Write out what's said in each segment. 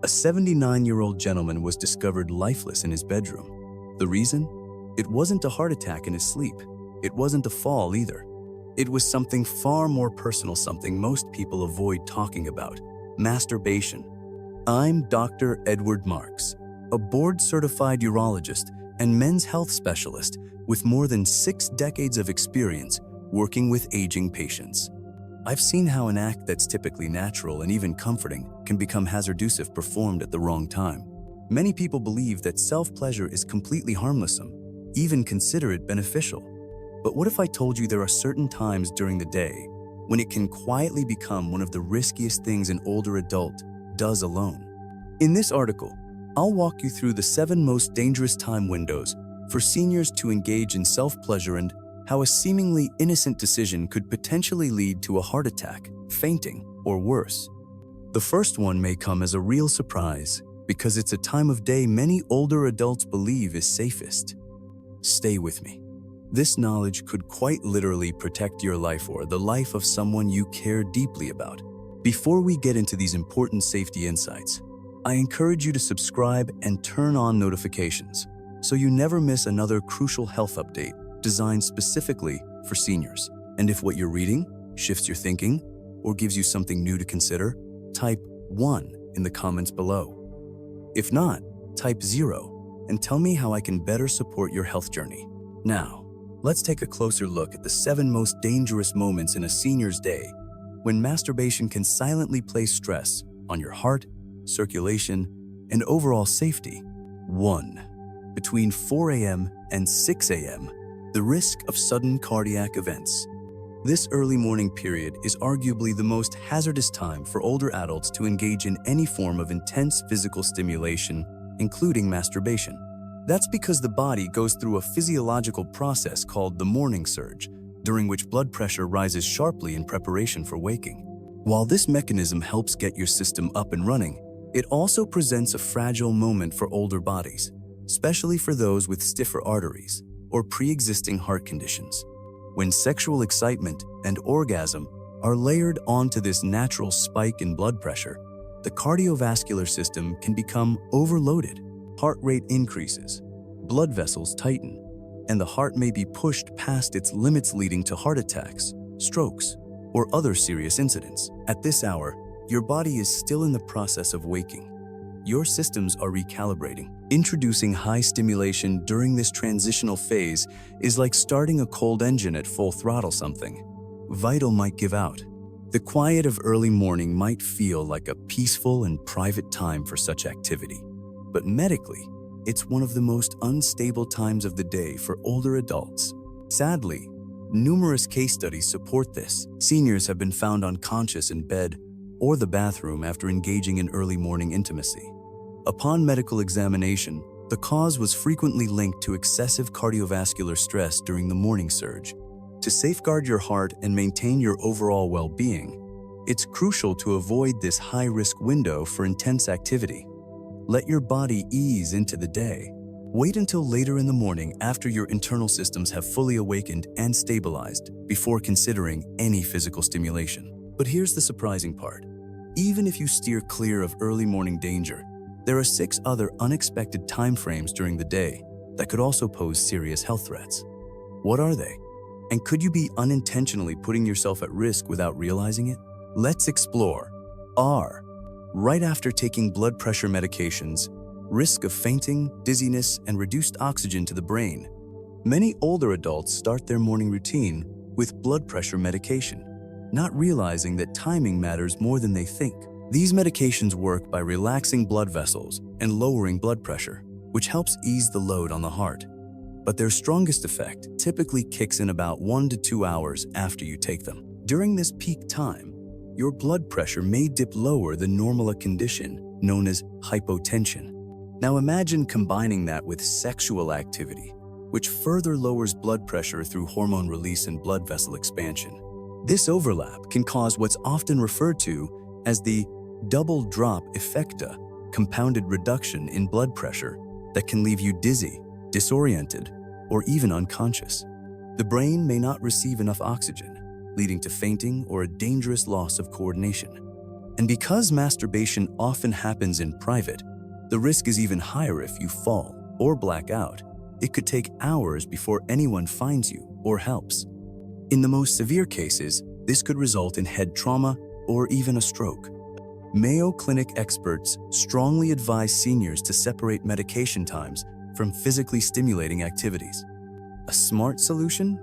A 79-year-old gentleman was discovered lifeless in his bedroom. The reason? It wasn't a heart attack in his sleep. It wasn't a fall either. It was something far more personal, something most people avoid talking about: masturbation. I'm Dr. Edward Marks, a board-certified urologist and men's health specialist with more than 6 decades of experience working with aging patients. I've seen how an act that's typically natural and even comforting can become hazardous if performed at the wrong time. Many people believe that self-pleasure is completely harmless, even consider it beneficial. But what if I told you there are certain times during the day when it can quietly become one of the riskiest things an older adult does alone? In this article, I'll walk you through the 7 most dangerous time windows for seniors to engage in self-pleasure and how a seemingly innocent decision could potentially lead to a heart attack, fainting, or worse. The first one may come as a real surprise because it's a time of day many older adults believe is safest. Stay with me. This knowledge could quite literally protect your life or the life of someone you care deeply about. Before we get into these important safety insights, I encourage you to subscribe and turn on notifications so you never miss another crucial health update designed specifically for seniors. And if what you're reading shifts your thinking or gives you something new to consider, type 1 in the comments below. If not, type 0 and tell me how I can better support your health journey. Now, let's take a closer look at the 7 most dangerous moments in a senior's day when masturbation can silently place stress on your heart, circulation, and overall safety. 1. Between 4 a.m. and 6 a.m., the risk of sudden cardiac events. This early morning period is arguably the most hazardous time for older adults to engage in any form of intense physical stimulation, including masturbation. That's because the body goes through a physiological process called the morning surge, during which blood pressure rises sharply in preparation for waking. While this mechanism helps get your system up and running, it also presents a fragile moment for older bodies, especially for those with stiffer arteries or pre-existing heart conditions. When sexual excitement and orgasm are layered onto this natural spike in blood pressure, the cardiovascular system can become overloaded. Heart rate increases, blood vessels tighten, and the heart may be pushed past its limits, leading to heart attacks, strokes, or other serious incidents. At this hour, your body is still in the process of waking. Your systems are recalibrating. Introducing high stimulation during this transitional phase is like starting a cold engine at full throttle. Something vital might give out. The quiet of early morning might feel like a peaceful and private time for such activity. But medically, it's one of the most unstable times of the day for older adults. Sadly, numerous case studies support this. Seniors have been found unconscious in bed or the bathroom after engaging in early morning intimacy. Upon medical examination, the cause was frequently linked to excessive cardiovascular stress during the morning surge. To safeguard your heart and maintain your overall well-being, it's crucial to avoid this high-risk window for intense activity. Let your body ease into the day. Wait until later in the morning after your internal systems have fully awakened and stabilized before considering any physical stimulation. But here's the surprising part. Even if you steer clear of early morning danger, there are 6 other unexpected time frames during the day that could also pose serious health threats. What are they? And could you be unintentionally putting yourself at risk without realizing it? Let's explore. R. Right after taking blood pressure medications, risk of fainting, dizziness, and reduced oxygen to the brain. Many older adults start their morning routine with blood pressure medication, not realizing that timing matters more than they think. These medications work by relaxing blood vessels and lowering blood pressure, which helps ease the load on the heart. But their strongest effect typically kicks in about 1 to 2 hours after you take them. During this peak time, your blood pressure may dip lower than normal, a condition known as hypotension. Now imagine combining that with sexual activity, which further lowers blood pressure through hormone release and blood vessel expansion. This overlap can cause what's often referred to as the double drop effect, a compounded reduction in blood pressure that can leave you dizzy, disoriented, or even unconscious. The brain may not receive enough oxygen, leading to fainting or a dangerous loss of coordination. And because masturbation often happens in private, the risk is even higher if you fall or black out. It could take hours before anyone finds you or helps. In the most severe cases, this could result in head trauma or even a stroke. Mayo Clinic experts strongly advise seniors to separate medication times from physically stimulating activities. A smart solution?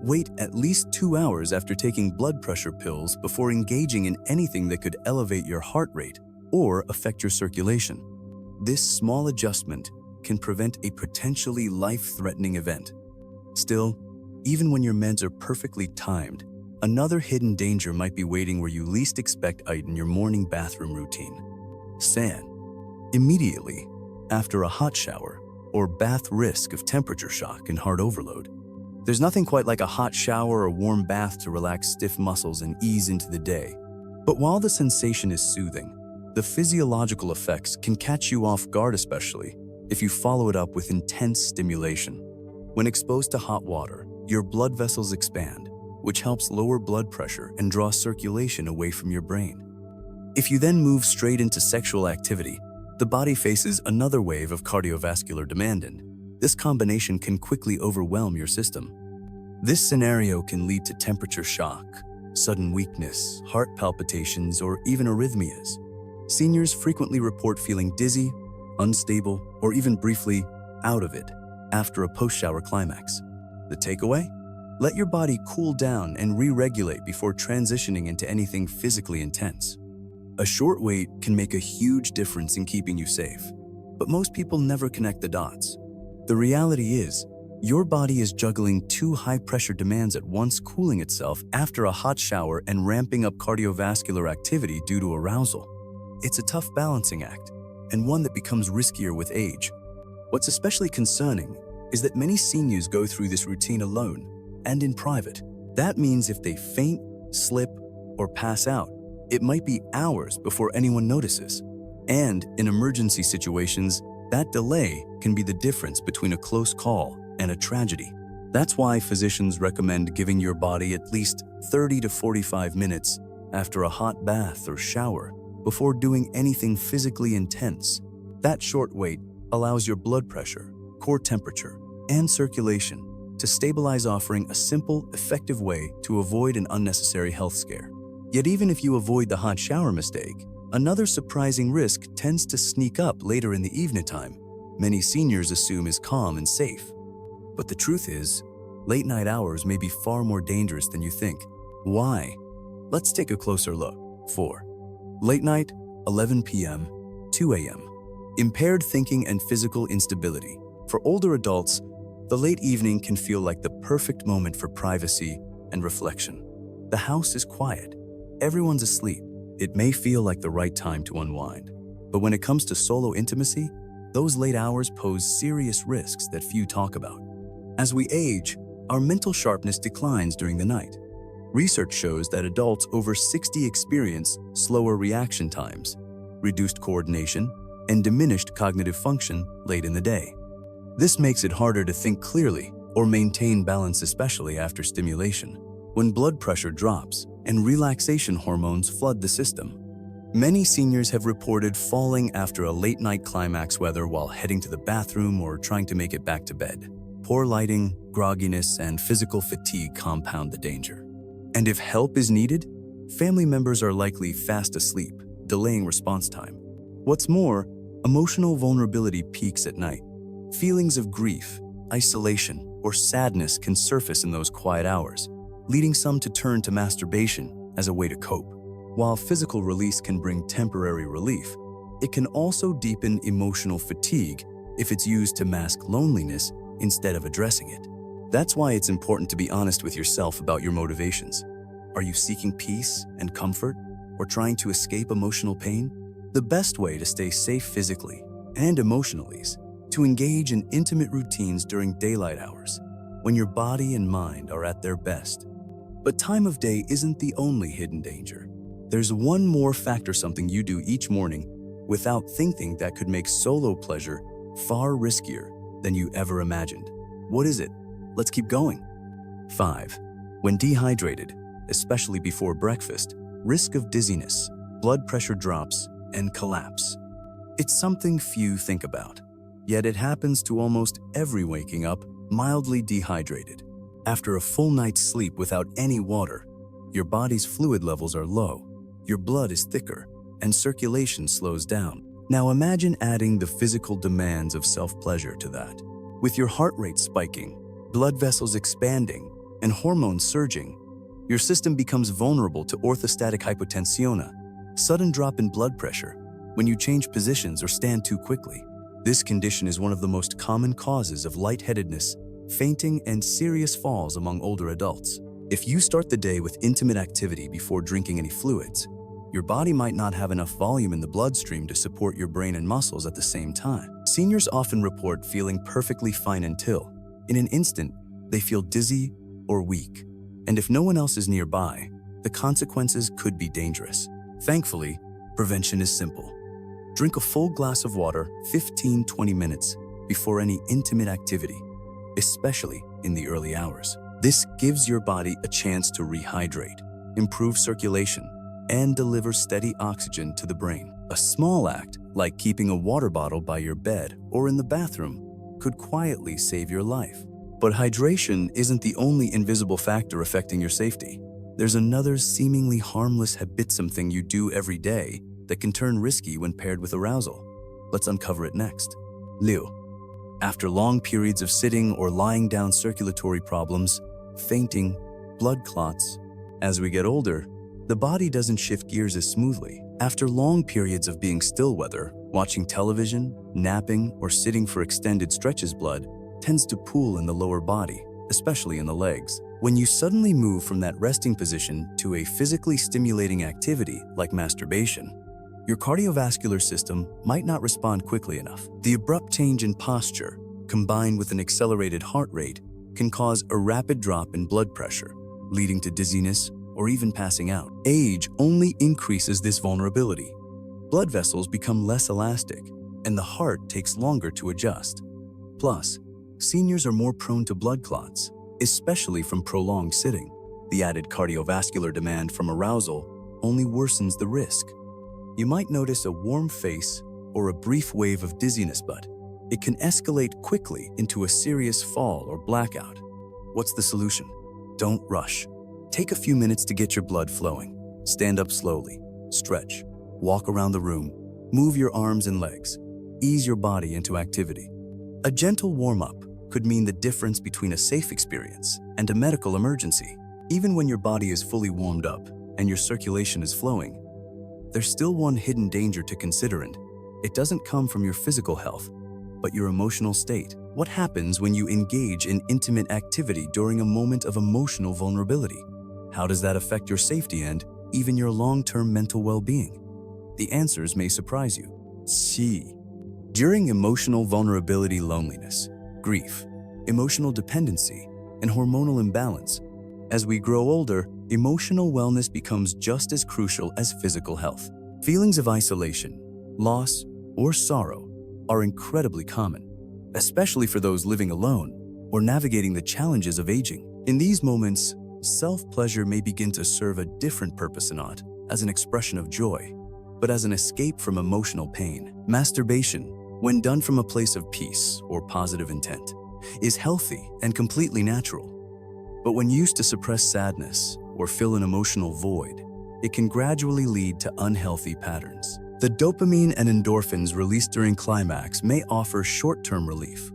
Wait at least 2 hours after taking blood pressure pills before engaging in anything that could elevate your heart rate or affect your circulation. This small adjustment can prevent a potentially life-threatening event. Still, even when your meds are perfectly timed, another hidden danger might be waiting where you least expect it in your morning bathroom routine. SAN. Immediately after a hot shower or bath, risk of temperature shock and heart overload. There's nothing quite like a hot shower or warm bath to relax stiff muscles and ease into the day. But while the sensation is soothing, the physiological effects can catch you off guard, especially if you follow it up with intense stimulation. When exposed to hot water, your blood vessels expand, which helps lower blood pressure and draw circulation away from your brain. If you then move straight into sexual activity, the body faces another wave of cardiovascular demand, and this combination can quickly overwhelm your system. This scenario can lead to temperature shock, sudden weakness, heart palpitations, or even arrhythmias. Seniors frequently report feeling dizzy, unstable, or even briefly out of it after a post-shower climax. The takeaway? Let your body cool down and re-regulate before transitioning into anything physically intense. A short wait can make a huge difference in keeping you safe, but most people never connect the dots. The reality is, your body is juggling two high-pressure demands at once, cooling itself after a hot shower and ramping up cardiovascular activity due to arousal. It's a tough balancing act, and one that becomes riskier with age. What's especially concerning is that many seniors go through this routine alone and in private. That means if they faint, slip, or pass out, it might be hours before anyone notices. And in emergency situations, that delay can be the difference between a close call and a tragedy. That's why physicians recommend giving your body at least 30 to 45 minutes after a hot bath or shower before doing anything physically intense. That short wait allows your blood pressure, core temperature, and circulation to stabilize, offering a simple, effective way to avoid an unnecessary health scare. Yet even if you avoid the hot shower mistake, another surprising risk tends to sneak up later in the evening time. Many seniors assume is calm and safe. But the truth is, late night hours may be far more dangerous than you think. Why? Let's take a closer look. 4. Late night, 11 p.m., 2 a.m. Impaired thinking and physical instability. For older adults, the late evening can feel like the perfect moment for privacy and reflection. The house is quiet. Everyone's asleep. It may feel like the right time to unwind. But when it comes to solo intimacy, those late hours pose serious risks that few talk about. As we age, our mental sharpness declines during the night. Research shows that adults over 60 experience slower reaction times, reduced coordination, and diminished cognitive function late in the day. This makes it harder to think clearly or maintain balance, especially after stimulation, when blood pressure drops and relaxation hormones flood the system. Many seniors have reported falling after a late-night climax, whether while heading to the bathroom or trying to make it back to bed. Poor lighting, grogginess, and physical fatigue compound the danger. And if help is needed, family members are likely fast asleep, delaying response time. What's more, emotional vulnerability peaks at night. Feelings of grief, isolation, or sadness can surface in those quiet hours, leading some to turn to masturbation as a way to cope. While physical release can bring temporary relief, it can also deepen emotional fatigue if it's used to mask loneliness instead of addressing it. That's why it's important to be honest with yourself about your motivations. Are you seeking peace and comfort, or trying to escape emotional pain? The best way to stay safe physically and emotionally is to engage in intimate routines during daylight hours, when your body and mind are at their best. But time of day isn't the only hidden danger. There's one more factor, something you do each morning without thinking, that could make solo pleasure far riskier than you ever imagined. What is it? Let's keep going. 5. When dehydrated, especially before breakfast, risk of dizziness, blood pressure drops, and collapse. It's something few think about, yet it happens to almost every waking up mildly dehydrated. After a full night's sleep without any water, your body's fluid levels are low, your blood is thicker, and circulation slows down. Now imagine adding the physical demands of self-pleasure to that. With your heart rate spiking, blood vessels expanding, and hormones surging, your system becomes vulnerable to orthostatic hypotensione, sudden drop in blood pressure, when you change positions or stand too quickly. This condition is one of the most common causes of lightheadedness, fainting, and serious falls among older adults. If you start the day with intimate activity before drinking any fluids, your body might not have enough volume in the bloodstream to support your brain and muscles at the same time. Seniors often report feeling perfectly fine until, in an instant, they feel dizzy or weak. And if no one else is nearby, the consequences could be dangerous. Thankfully, prevention is simple. Drink a full glass of water 15-20 minutes before any intimate activity, especially in the early hours. This gives your body a chance to rehydrate, improve circulation, and deliver steady oxygen to the brain. A small act, like keeping a water bottle by your bed or in the bathroom, could quietly save your life. But hydration isn't the only invisible factor affecting your safety. There's another seemingly harmless habitual thing you do every day that can turn risky when paired with arousal. Let's uncover it next. Liu. After long periods of sitting or lying down, circulatory problems, fainting, blood clots. As we get older, the body doesn't shift gears as smoothly. After long periods of being still, whether watching television, napping, or sitting for extended stretches, blood tends to pool in the lower body, especially in the legs. When you suddenly move from that resting position to a physically stimulating activity like masturbation, your cardiovascular system might not respond quickly enough. The abrupt change in posture, combined with an accelerated heart rate, can cause a rapid drop in blood pressure, leading to dizziness or even passing out. Age only increases this vulnerability. Blood vessels become less elastic, and the heart takes longer to adjust. Plus, seniors are more prone to blood clots, especially from prolonged sitting. The added cardiovascular demand from arousal only worsens the risk. You might notice a warm face or a brief wave of dizziness, but it can escalate quickly into a serious fall or blackout. What's the solution? Don't rush. Take a few minutes to get your blood flowing. Stand up slowly, stretch, walk around the room, move your arms and legs, ease your body into activity. A gentle warm-up could mean the difference between a safe experience and a medical emergency. Even when your body is fully warmed up and your circulation is flowing, there's still one hidden danger to consider, and it doesn't come from your physical health, but your emotional state. What happens when you engage in intimate activity during a moment of emotional vulnerability? How does that affect your safety and even your long-term mental well-being? The answers may surprise you. C. During emotional vulnerability, loneliness, grief, emotional dependency, and hormonal imbalance. As we grow older, emotional wellness becomes just as crucial as physical health. Feelings of isolation, loss, or sorrow are incredibly common, especially for those living alone or navigating the challenges of aging. In these moments, self-pleasure may begin to serve a different purpose, not as an expression of joy, but as an escape from emotional pain. Masturbation, when done from a place of peace or positive intent, is healthy and completely natural. But when used to suppress sadness or fill an emotional void, it can gradually lead to unhealthy patterns. The dopamine and endorphins released during climax may offer short-term relief,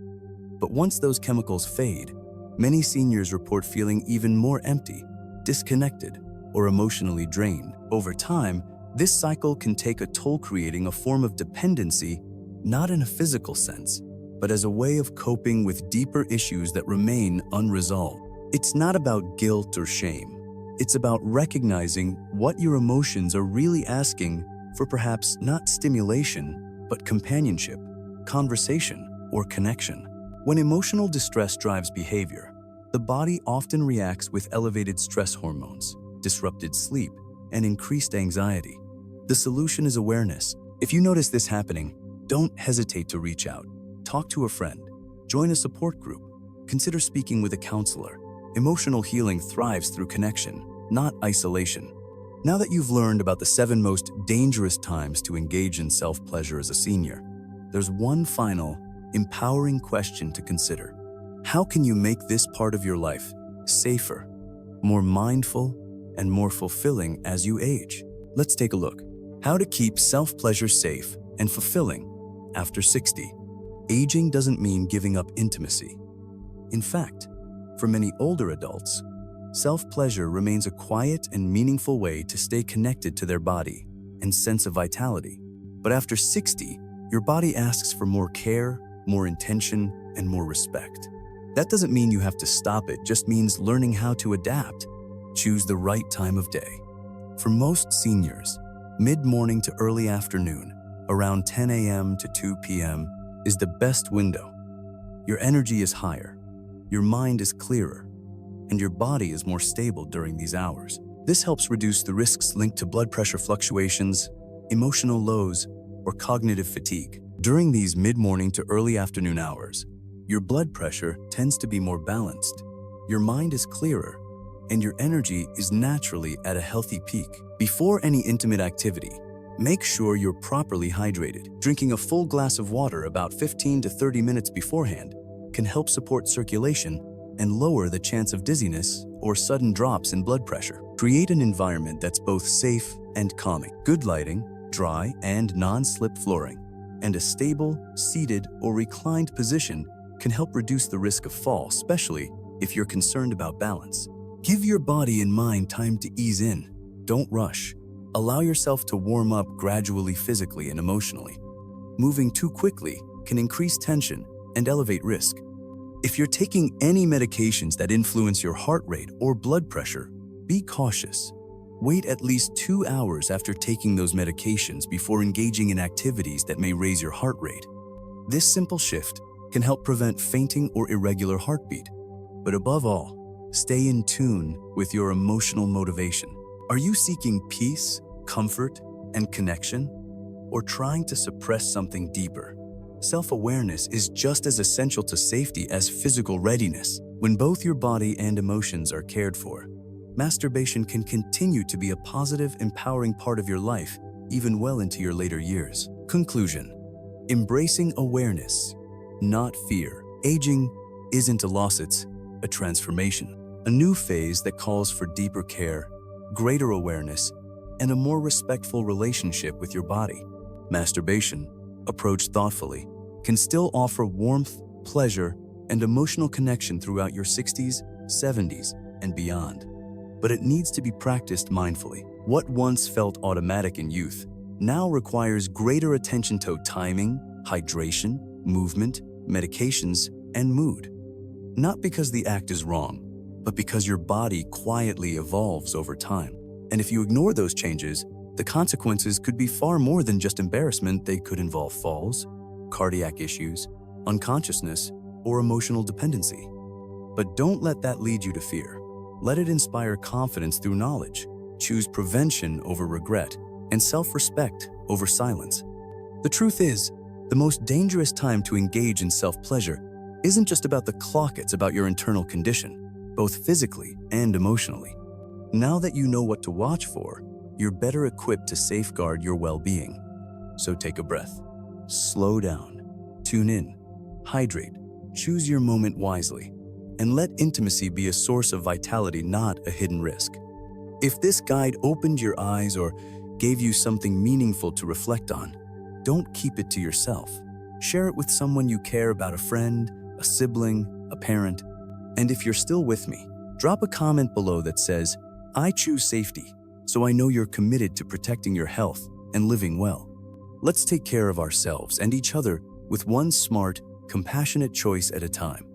but once those chemicals fade, many seniors report feeling even more empty, disconnected, or emotionally drained. Over time, this cycle can take a toll, creating a form of dependency, not in a physical sense, but as a way of coping with deeper issues that remain unresolved. It's not about guilt or shame. It's about recognizing what your emotions are really asking for, perhaps not stimulation, but companionship, conversation, or connection. When emotional distress drives behavior, the body often reacts with elevated stress hormones, disrupted sleep, and increased anxiety. The solution is awareness. If you notice this happening, don't hesitate to reach out. Talk to a friend, join a support group, consider speaking with a counselor. Emotional healing thrives through connection, not isolation. Now that you've learned about the 7 most dangerous times to engage in self-pleasure as a senior, there's one final, empowering question to consider. How can you make this part of your life safer, more mindful, and more fulfilling as you age? Let's take a look. How to keep self-pleasure safe and fulfilling after 60. Aging doesn't mean giving up intimacy. In fact, for many older adults, self-pleasure remains a quiet and meaningful way to stay connected to their body and sense of vitality. But after 60, your body asks for more care, more intention, and more respect. That doesn't mean you have to stop it, just means learning how to adapt. Choose the right time of day. For most seniors, mid-morning to early afternoon, around 10 a.m. to 2 p.m., is the best window. Your energy is higher, your mind is clearer, and your body is more stable during these hours. This helps reduce the risks linked to blood pressure fluctuations, emotional lows, or cognitive fatigue. During these mid-morning to early afternoon hours, your blood pressure tends to be more balanced, your mind is clearer, and your energy is naturally at a healthy peak. Before any intimate activity, make sure you're properly hydrated. Drinking a full glass of water about 15 to 30 minutes beforehand can help support circulation and lower the chance of dizziness or sudden drops in blood pressure. Create an environment that's both safe and calming. Good lighting, dry and non-slip flooring, and a stable, seated, or reclined position can help reduce the risk of fall, especially if you're concerned about balance. Give your body and mind time to ease in. Don't rush. Allow yourself to warm up gradually physically and emotionally. Moving too quickly can increase tension and elevate risk. If you're taking any medications that influence your heart rate or blood pressure, be cautious. Wait at least 2 hours after taking those medications before engaging in activities that may raise your heart rate. This simple shift can help prevent fainting or irregular heartbeat. But above all, stay in tune with your emotional motivation. Are you seeking peace, comfort, and connection, or trying to suppress something deeper? Self-awareness is just as essential to safety as physical readiness. When both your body and emotions are cared for, masturbation can continue to be a positive, empowering part of your life, even well into your later years. Conclusion: embracing awareness, not fear. Aging isn't a loss, it's a transformation. A new phase that calls for deeper care, greater awareness, and a more respectful relationship with your body. Masturbation, approached thoughtfully, can still offer warmth, pleasure, and emotional connection throughout your 60s, 70s, and beyond. But it needs to be practiced mindfully. What once felt automatic in youth now requires greater attention to timing, hydration, movement, medications, and mood. Not because the act is wrong, but because your body quietly evolves over time. And if you ignore those changes, the consequences could be far more than just embarrassment. They could involve falls, cardiac issues, unconsciousness, or emotional dependency. But don't let that lead you to fear. Let it inspire confidence through knowledge. Choose prevention over regret and self-respect over silence. The truth is, the most dangerous time to engage in self-pleasure isn't just about the clock, it's about your internal condition, both physically and emotionally. Now that you know what to watch for, you're better equipped to safeguard your well-being. So take a breath, slow down, tune in, hydrate, choose your moment wisely, and let intimacy be a source of vitality, not a hidden risk. If this guide opened your eyes or gave you something meaningful to reflect on, don't keep it to yourself. Share it with someone you care about, a friend, a sibling, a parent. And if you're still with me, drop a comment below that says, "I choose safety, so I know you're committed to protecting your health and living well." Let's take care of ourselves and each other with one smart, compassionate choice at a time.